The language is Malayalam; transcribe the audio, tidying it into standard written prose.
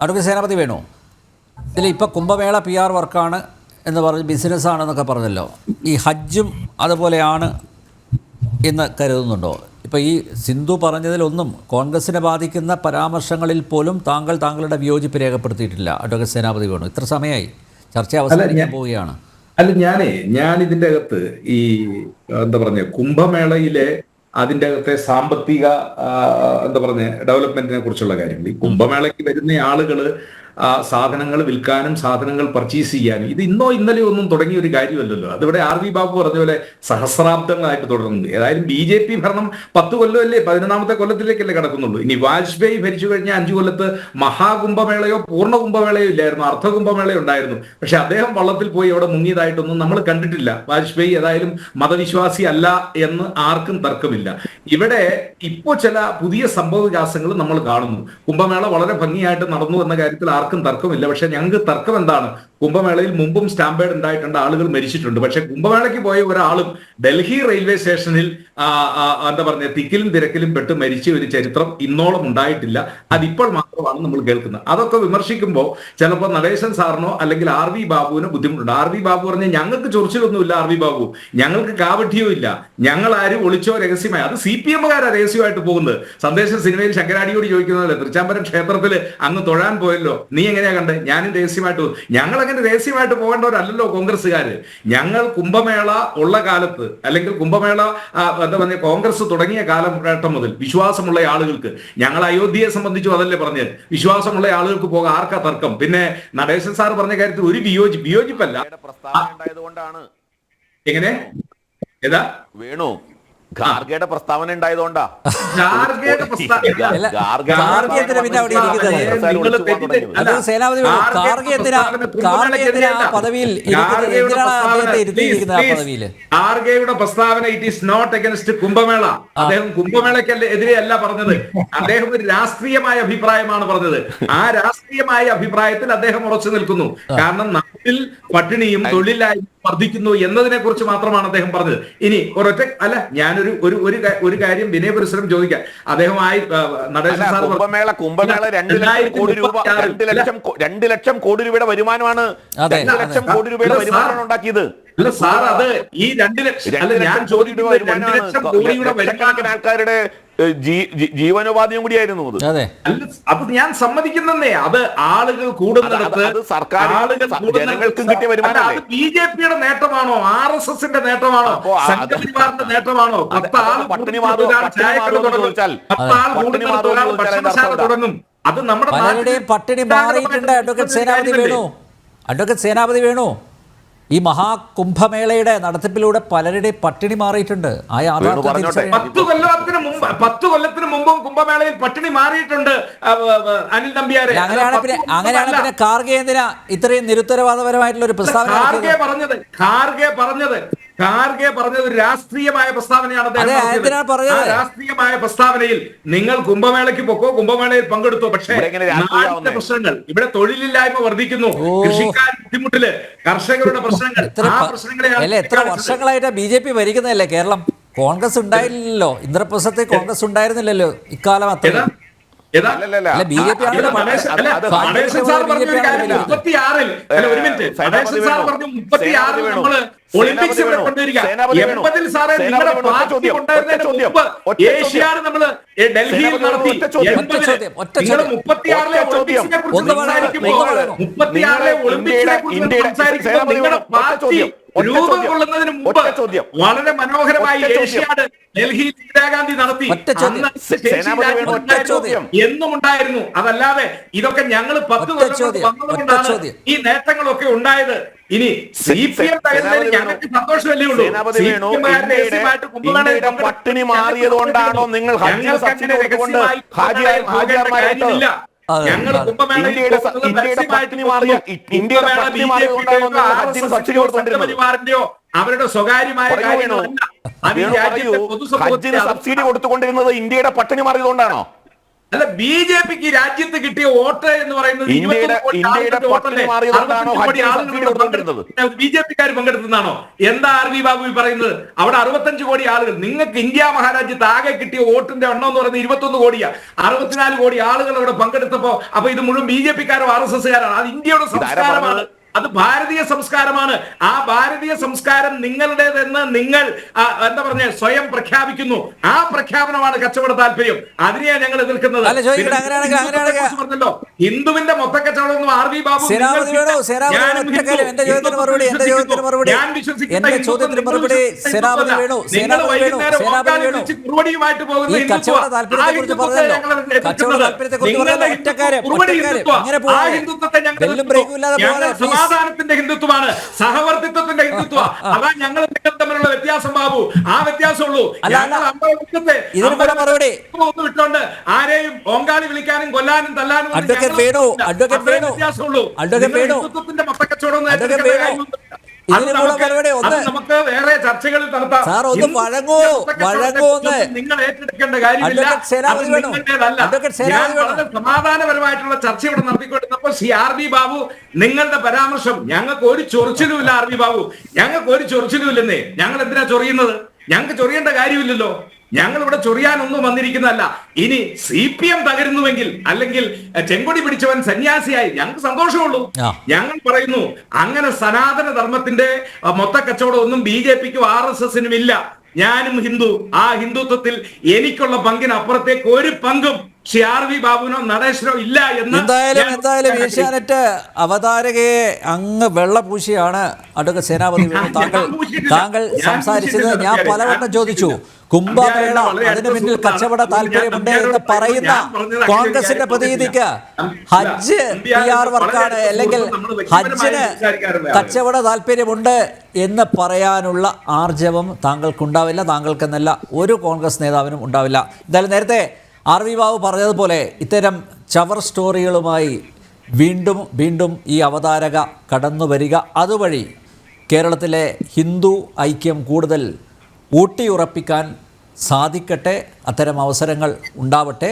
അഡ്വക്കേറ്റ് സേനാപതി വേണു, ഇതിൽ ഇപ്പോൾ കുംഭമേള PR വർക്കാണ് എന്ന് പറഞ്ഞ് ബിസിനസ്സാണെന്നൊക്കെ പറഞ്ഞല്ലോ. ഈ ഹജ്ജും അതുപോലെയാണ് എന്ന് കരുതുന്നുണ്ടോ? ഇപ്പോൾ ഈ സിന്ധു പറഞ്ഞതിലൊന്നും കോൺഗ്രസിനെ ബാധിക്കുന്ന പരാമർശങ്ങളിൽ പോലും താങ്കളുടെ വിയോജിപ്പ് രേഖപ്പെടുത്തിയിട്ടില്ല. അഡ്വക്കേറ്റ് സേനാപതി വേണു, ഇത്ര സമയമായി ചർച്ച അവസാനിക്കാൻ പോവുകയാണ്. അല്ല, ഞാൻ ഇതിന്റെ അകത്ത് ഈ എന്താ പറഞ്ഞ കുംഭമേളയിലെ അതിന്റെ അകത്തെ സാമ്പത്തിക എന്താ പറഞ്ഞ ഡെവലപ്മെന്റിനെ കുറിച്ചുള്ള കാര്യങ്ങൾ, ഈ കുംഭമേളയ്ക്ക് വരുന്ന ആളുകള് സാധനങ്ങൾ വിൽക്കാനും സാധനങ്ങൾ പർച്ചേസ് ചെയ്യാനും ഇത് ഇന്നോ ഇന്നലെയോ ഒന്നും തുടങ്ങിയ ഒരു കാര്യമല്ലല്ലോ. അതിവിടെ RV ബാബു പറഞ്ഞ പോലെ സഹസ്രാബ്ദങ്ങളായിട്ട് തുടർന്നു. ഏതായാലും BJP ഭരണം 10 കൊല്ലമല്ലേ, 11ാമത്തെ കൊല്ലത്തിലേക്കല്ലേ കിടക്കുന്നുള്ളൂ. ഇനി വാജ്പേയി ഭരിച്ചു കഴിഞ്ഞ 5 കൊല്ലത്ത് മഹാകുംഭമേളയോ പൂർണ്ണ കുംഭമേളയോ ഇല്ലായിരുന്നു, അർദ്ധകുംഭമേളയോ ഉണ്ടായിരുന്നു. പക്ഷെ അദ്ദേഹം വള്ളത്തിൽ പോയി അവിടെ മുങ്ങിയതായിട്ടൊന്നും നമ്മൾ കണ്ടിട്ടില്ല. വാജ്പേയി ഏതായാലും മതവിശ്വാസി അല്ല എന്ന് ആർക്കും തർക്കമില്ല. ഇവിടെ ഇപ്പോൾ ചില പുതിയ സംഭവ വികാസങ്ങൾ നമ്മൾ കാണുന്നു. കുംഭമേള വളരെ ഭംഗിയായിട്ട് നടന്നു എന്ന കാര്യത്തിൽ ആർക്കും തർക്കമില്ല. പക്ഷെ ഞങ്ങൾക്ക് തർക്കം എന്താണ്? കുംഭമേളയിൽ മുമ്പും സ്റ്റാമ്പേഡ് ഉണ്ടായിട്ടുണ്ട്, ആളുകൾ മരിച്ചിട്ടുണ്ട്. പക്ഷെ കുംഭമേളയ്ക്ക് പോയ ഒരാളും ഡൽഹി റെയിൽവേ സ്റ്റേഷനിൽ എന്താ പറഞ്ഞ തിക്കിലും തിരക്കിലും പെട്ട് മരിച്ച ഒരു ചരിത്രം ഇന്നോളം ഉണ്ടായിട്ടില്ല. അതിപ്പോൾ മാത്രമാണ് നമ്മൾ കേൾക്കുന്നത്. അതൊക്കെ വിമർശിക്കുമ്പോൾ ചിലപ്പോൾ നടേശൻ സാറിനോ അല്ലെങ്കിൽ RV ബാബുവിനോ ബുദ്ധിമുട്ടുണ്ട്. RV ബാബു പറഞ്ഞ ഞങ്ങൾക്ക് ചൊറിച്ചിലൊന്നുമില്ല, RV ബാബു ഞങ്ങൾക്ക് കാവഠ്യവും ഇല്ല, ഞങ്ങൾ ആരും ഒളിച്ചോ രഹസ്യമായി, അത് CPM-കാരാ രഹസ്യമായിട്ട് പോകുന്നത്. സന്ദേശം സിനിമയിൽ ശങ്കരാടിയോട് ചോദിക്കുന്നതല്ലേ, തൃച്ചാമ്പരം ക്ഷേത്രത്തിൽ അങ്ങ് തൊഴാൻ പോയല്ലോ, നീ എങ്ങനെയാ കണ്ടേ? ഞാനും രഹസ്യമായിട്ട് ഞങ്ങൾ രഹസ്യമായിട്ട് പോകേണ്ടവരല്ലോ കോൺഗ്രസ്സുകാര്. ഞങ്ങൾ കുംഭമേള ഉള്ള കാലത്ത് അല്ലെങ്കിൽ കുംഭമേള എന്താ പറഞ്ഞ കോൺഗ്രസ് തുടങ്ങിയ കാലഘട്ടം മുതൽ വിശ്വാസമുള്ള ആളുകൾക്ക്, ഞങ്ങൾ അയോധ്യയെ സംബന്ധിച്ചും അതല്ലേ പറഞ്ഞത്, വിശ്വാസമുള്ള ആളുകൾക്ക് പോകാം, ആർക്കാ തർക്കം? പിന്നെ നടേശൻ സാർ പറഞ്ഞ കാര്യത്തിൽ ഒരു വിയോജിപ്പല്ല. എങ്ങനെ ഏതാ വേണു ഖാർഗെയുടെ പ്രസ്താവന ഉണ്ടായതുകൊണ്ടാ. ഖാർഗെയുടെ പ്രസ്താവന it is not against Kumbh Mela. അദ്ദേഹം കുംഭമേളയ്ക്ക് എതിരെ അല്ല പറഞ്ഞത്, അദ്ദേഹം ഒരു രാഷ്ട്രീയമായ അഭിപ്രായമാണ് പറഞ്ഞത്. ആ രാഷ്ട്രീയമായ അഭിപ്രായത്തിൽ അദ്ദേഹം ഉറച്ചു നിൽക്കുന്നു. കാരണം നാട്ടിൽ പട്ടിണിയും തൊഴിലില്ലായ്മയും വർദ്ധിക്കുന്നു എന്നതിനെ കുറിച്ച് മാത്രമാണ് അദ്ദേഹം പറഞ്ഞത്. ഇനി ഒരൊറ്റ അല്ല, ഞാനൊരു ഒരു കാര്യം വിനയപരിസരം ചോദിക്കാം. അദ്ദേഹമായി നടേശൻ സാർ കുംഭമേള 2 ലക്ഷം കോടി രൂപയുടെ വരുമാനമാണ്, 2 ലക്ഷം കോടി രൂപയുടെ വരുമാനമാണ് ഉണ്ടാക്കിയത്. അല്ല സാർ, അത് ഈ 2 ലക്ഷം അല്ല, ഞാൻ ചോദിക്കുന്നത് 2 ലക്ഷം കോടിയുടെ വരുമാനം ആൾക്കാരുടെ ജീവനോപാധിയും കൂടിയായിരുന്നു അത്. അല്ല, അത് ഞാൻ സമ്മതിക്കുന്നേ. അത് ആളുകൾ കൂടുന്നിടത്ത് ജനങ്ങൾക്കും കിട്ടിയ വരുമാനം. അത് BJP-യുടെ നേട്ടമാണോ, RSS-ന്റെ നേട്ടമാണോ, സംഘപരിവാറിന്റെ നേട്ടമാണോ? 10 ആൾ തുടങ്ങും. അത് നമ്മുടെ പട്ടിണി മാറിയിട്ടുണ്ട്. അഡ്വക്കേറ്റ് സേനാപതി വേണു, ഈ മഹാകുംഭമേളയുടെ നടത്തിപ്പിലൂടെ പലരുടെയും പട്ടിണി മാറിയിട്ടുണ്ട്. 10 കൊല്ലത്തിന് മുമ്പും കുംഭമേളയിൽ പട്ടിണി മാറിയിട്ടുണ്ട് അനിൽ നമ്പ്യാരെ. അങ്ങനെയാണ് പിന്നെ ഖാർഗെ എന്തിനാ ഇത്രയും നിരുത്തരവാദപരമായിട്ടുള്ള ഒരു പ്രസ്താവന? ഖാർഗെ പറഞ്ഞത് ഒരു രാഷ്ട്രീയമായ പ്രസ്താവനയാണ്. രാഷ്ട്രീയമായ പ്രസ്താവനയിൽ നിങ്ങൾ കുംഭമേളയ്ക്ക് പൊക്കോ, കുംഭമേളയിൽ പങ്കെടുത്തോ, പക്ഷേ നാട്ടിലെ പ്രശ്നങ്ങൾ, ഇവിടെ തൊഴിലില്ലായ്മ വർദ്ധിക്കുന്നു, കൃഷിക്കാർ ബുദ്ധിമുട്ടില്, കർഷകരുടെ പ്രശ്നങ്ങൾ, ആ പ്രശ്നങ്ങളെയാണ്. എത്ര വർഷങ്ങളായിട്ട് BJP ഭരിക്കുന്നതല്ലേ കേരളം? കോൺഗ്രസ് ഉണ്ടായില്ലല്ലോ, ഇന്ദ്രപ്രസ്ഥത്തിൽ കോൺഗ്രസ് ഉണ്ടായിരുന്നില്ലല്ലോ ഇക്കാലം. അത്രയും BJP ഒളിമ്പിക്സ് ഏഷ്യാണ് നമ്മള് ഡൽഹിയിൽ നടത്തി. 36-ലെ ഒളിമ്പിക്സിനെ കുറിച്ച് നിങ്ങളുടെ പാർട്ടി രൂപം കൊള്ളുന്നതിന് മുമ്പ് വളരെ മനോഹരമായി ഏഷ്യാഡ് ഡൽഹിയിൽ ഇന്ദിരാഗാന്ധി നടത്തി. എന്നും ഉണ്ടായിരുന്നു. അതല്ലാതെ ഇതൊക്കെ ഞങ്ങൾ 10 കൊല്ലം വന്നതുകൊണ്ടാണ് ഈ നേട്ടങ്ങളൊക്കെ ഉണ്ടായത്. ഇനി CPM ഞങ്ങൾക്ക് സന്തോഷമല്ലേ ഉള്ളൂ. പട്ടിണി മാറിയതുകൊണ്ടാണോ നിങ്ങൾ അവരുടെ സ്വകാര്യമായ സബ്സിഡി കൊടുത്തുകൊണ്ടിരുന്നത് ഇന്ത്യയുടെ പട്ടിണി മാറിയതുകൊണ്ടാണോ? അല്ല, BJPക്ക് രാജ്യത്ത് കിട്ടിയ വോട്ട് എന്ന് പറയുന്നത് ഇന്ത്യയുടെ 10 മാറിയതുകൊണ്ടാണോ ഹജ്ജിന് സബ്സിഡി കൊടുത്തിരുന്നത്? BJPക്കാർ പങ്കെടുത്തതാണോ? എന്താ RV ബാബു ഈ പറയുന്നത്? അവിടെ 65 കോടി ആളുകൾ, നിങ്ങൾക്ക് ഇന്ത്യ മഹാരാജ്യത്ത് ആകെ കിട്ടിയ വോട്ടിന്റെ എണ്ണം എന്ന് പറയുന്നത് 21 കോടിയാ. 64 കോടി ആളുകൾ അവിടെ പങ്കെടുത്തപ്പോ അപ്പൊ ഇത് മുഴുവൻ BJPക്കാരോ RSSകാരാണ്? അത് ഇന്ത്യയുടെ സംസ്കാരമാണ്, അത് ഭാരതീയ സംസ്കാരമാണ്. ആ ഭാരതീയ സംസ്കാരം നിങ്ങളുടേതെന്ന് നിങ്ങൾ എന്താ പറഞ്ഞ സ്വയം പ്രഖ്യാപിക്കുന്നു. ആ പ്രഖ്യാപനമാണ് കച്ചവട താല്പര്യം. അതിനെയാണ് ഞങ്ങൾ എതിർക്കുന്നത്. പറഞ്ഞല്ലോ ഹിന്ദുവിന്റെ മൊത്തക്കച്ചവടം ഒന്നും RV ബാബു കുറുവടിയുമായിട്ട് പോകുന്ന ഹിന്ദുത്വത്തെ ഞങ്ങൾ സമാധാനത്തിന്റെ ഹിന്ദുത്വമാണ്, സഹവർത്തിത്വത്തിന്റെ ഹിന്ദുത്വം. അതാ ഞങ്ങൾ നിങ്ങൾ തമ്മിലുള്ള വ്യത്യാസം ബാബു. ആ വ്യത്യാസമുള്ളൂ. വിട്ടോണ്ട് ആരെയും ഓങ്കാളി വിളിക്കാനും കൊല്ലാനും തല്ലാനും വ്യത്യാസമുള്ളൂ. ഹിന്ദുത്വത്തിന്റെ മൊത്തക്കച്ചവടം നമുക്ക് വേറെ ചർച്ചകളിൽ നടത്താം. നിങ്ങൾ ഏറ്റെടുക്കേണ്ട കാര്യമില്ല. ഞാൻ വളരെ സമാധാനപരമായിട്ടുള്ള ചർച്ച ഇവിടെ നടത്തിക്കൊണ്ടിരുന്നപ്പോൾ RV ബാബു നിങ്ങളുടെ പരാമർശം ഞങ്ങൾക്ക് ഒരു ചൊറിച്ചിലുമില്ല. RV ബാബു, ഞങ്ങൾക്ക് ഒരു ചൊറിച്ചിലുമില്ലെന്നേ. ഞങ്ങൾ എന്തിനാ ചൊറിയുന്നത്? ഞങ്ങൾക്ക് ചൊറിയേണ്ട കാര്യമില്ലല്ലോ. ഞങ്ങൾ ഇവിടെ ചൊറിയാനൊന്നും വന്നിരിക്കുന്നതല്ല. ഇനി CPM തകരുന്നുവെങ്കിൽ, അല്ലെങ്കിൽ ചെങ്കൊടി പിടിച്ചവൻ സന്യാസിയായി, ഞങ്ങൾക്ക് സന്തോഷമുള്ളൂ. ഞങ്ങൾ പറയുന്നു അങ്ങനെ സനാതന ധർമ്മത്തിന്റെ മൊത്തക്കച്ചവടം ഒന്നും BJPക്കും RSSനും ഇല്ല. ഞാനും ഹിന്ദു. ആ ഹിന്ദുത്വത്തിൽ എനിക്കുള്ള പങ്കിന് അപ്പുറത്തേക്ക് ഒരു പങ്കും RV ബാബുവിനോ നടേശനോ ഇല്ല എന്ന്. എന്തായാലും ഏഷ്യാനെറ്റ് അവതാരകയെ അങ്ങ് വെള്ളപൂശിയാണ് അഡ്വക്കേറ്റ് സേനാപതി വേണു താങ്കൾ സംസാരിച്ചത്. ഞാൻ പലവട്ടം ചോദിച്ചു, കുംഭമേള അതിനു പിന്നിൽ കച്ചവട താല്പര്യമുണ്ട് എന്ന് പറയുന്ന കോൺഗ്രസിന്റെ പ്രതിനിധിക്ക് ഹജ്ജ് PR വർക്കാണ്, അല്ലെങ്കിൽ ഹജ്ജിന് കച്ചവട താല്പര്യമുണ്ട് എന്ന് പറയാനുള്ള ആർജവം താങ്കൾക്കുണ്ടാവില്ല, താങ്കൾക്കെന്നല്ല ഒരു കോൺഗ്രസ് നേതാവിനും ഉണ്ടാവില്ല. എന്തായാലും നേരത്തെ RV ബാബു പറഞ്ഞതുപോലെ ഇത്തരം ചവർ സ്റ്റോറികളുമായി വീണ്ടും വീണ്ടും ഈ അവതാരക കടന്നു വരിക, അതുവഴി കേരളത്തിലെ ഹിന്ദു ഐക്യം കൂടുതൽ ഊട്ടിയുറപ്പിക്കാൻ സാധിക്കട്ടെ. അത്തരം അവസരങ്ങൾ ഉണ്ടാവട്ടെ.